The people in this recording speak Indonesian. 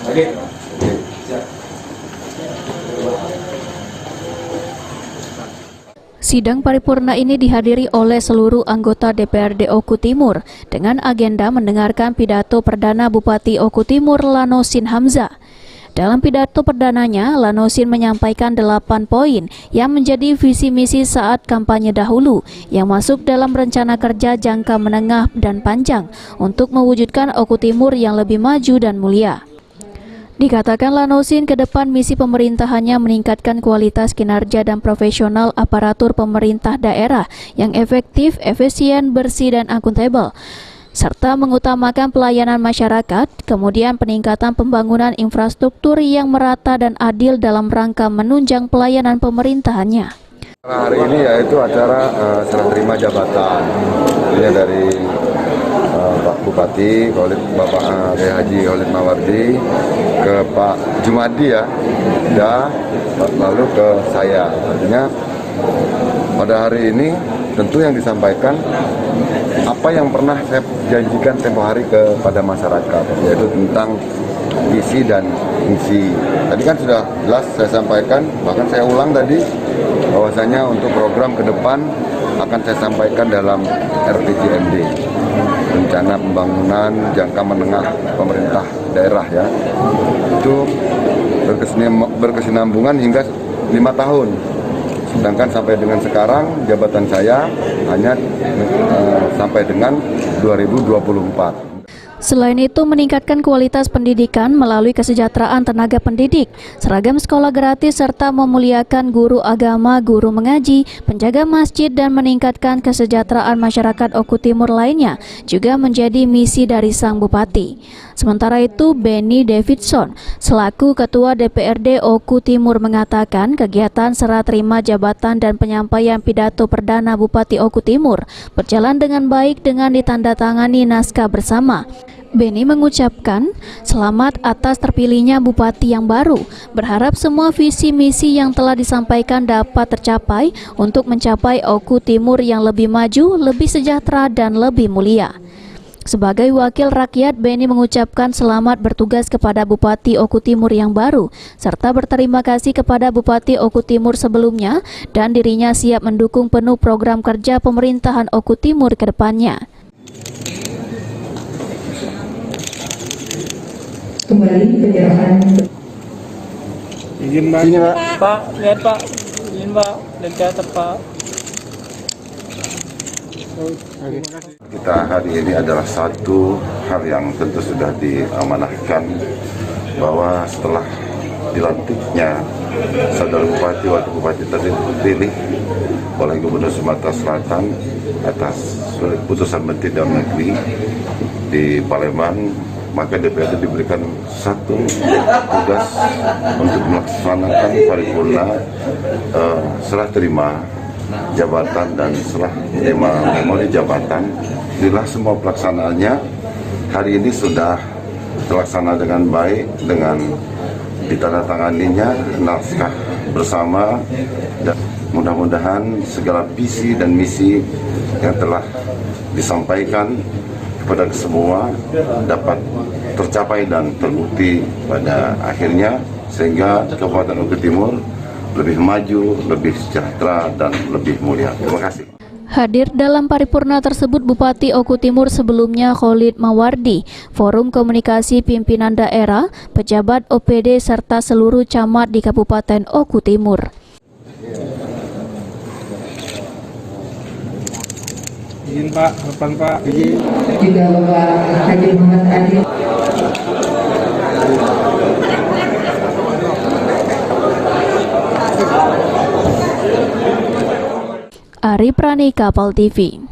Oke. Sidang paripurna ini dihadiri oleh seluruh anggota DPRD Oku Timur dengan agenda mendengarkan pidato Perdana Bupati Oku Timur Lanosin Hamzah. Dalam pidato perdananya, Lanosin menyampaikan 8 poin yang menjadi visi misi saat kampanye dahulu yang masuk dalam rencana kerja jangka menengah dan panjang untuk mewujudkan Oku Timur yang lebih maju dan mulia. Dikatakan Lanosin ke depan misi pemerintahannya meningkatkan kualitas kinerja dan profesional aparatur pemerintah daerah yang efektif, efisien, bersih, dan akuntabel, serta mengutamakan pelayanan masyarakat, kemudian peningkatan pembangunan infrastruktur yang merata dan adil dalam rangka menunjang pelayanan pemerintahannya. Hari ini yaitu acara serah terima jabatan, tentunya dari Pak Bupati, Bapak Haji Khalid Mawardi, ke Pak Jumadi lalu ke saya. Artinya pada hari ini tentu yang disampaikan apa yang pernah saya janjikan tempo hari kepada masyarakat, yaitu tentang visi dan misi. Tadi kan sudah jelas saya sampaikan, bahkan saya ulang tadi bahwasanya untuk program ke depan akan saya sampaikan dalam RPJMD, rencana pembangunan jangka menengah pemerintah daerah ya. Itu berkesinambungan hingga 5 tahun. Sedangkan sampai dengan sekarang jabatan saya hanya sampai dengan 2024. Selain itu, meningkatkan kualitas pendidikan melalui kesejahteraan tenaga pendidik, seragam sekolah gratis, serta memuliakan guru agama, guru mengaji, penjaga masjid, dan meningkatkan kesejahteraan masyarakat Oku Timur lainnya juga menjadi misi dari sang bupati. Sementara itu, Benny Davidson, selaku Ketua DPRD Oku Timur, mengatakan kegiatan serah terima jabatan dan penyampaian pidato Perdana Bupati Oku Timur berjalan dengan baik dengan ditandatangani naskah bersama. Benny mengucapkan selamat atas terpilihnya bupati yang baru, berharap semua visi misi yang telah disampaikan dapat tercapai untuk mencapai Oku Timur yang lebih maju, lebih sejahtera, dan lebih mulia. Sebagai wakil rakyat, Benny mengucapkan selamat bertugas kepada Bupati Oku Timur yang baru, serta berterima kasih kepada Bupati Oku Timur sebelumnya, dan dirinya siap mendukung penuh program kerja pemerintahan Oku Timur ke depannya. Kembali penyerahan. Izin Pak. Sini Pak. Pak, lihat Pak. Izin Pak, lihat ke atas Pak. Kita hari ini adalah satu hal yang tentu sudah diamanahkan, bahwa setelah dilantiknya saudara bupati, wakil bupati terpilih oleh Gubernur Sumatera Selatan atas putusan Menteri Dalam Negeri di Palembang, maka DPRD diberikan satu tugas untuk melaksanakan paripurna serah terima jabatan dan serah terima memori jabatan. Inilah semua pelaksanaannya hari ini sudah terlaksana dengan baik, dengan ditandatanganinya naskah bersama, dan mudah-mudahan segala visi dan misi yang telah disampaikan kepada semua dapat tercapai dan terbukti pada akhirnya, sehingga Kabupaten Oku Timur lebih maju, lebih sejahtera, dan lebih mulia. Terima kasih. Hadir dalam paripurna tersebut Bupati Oku Timur sebelumnya Khalid Mawardi, Forum Komunikasi Pimpinan Daerah, pejabat OPD, serta seluruh camat di Kabupaten Oku Timur. Izin Pak, depan Pak. Izin. Juga Bapak Haji Muhammad Adi. Ari Prani, Kapal TV.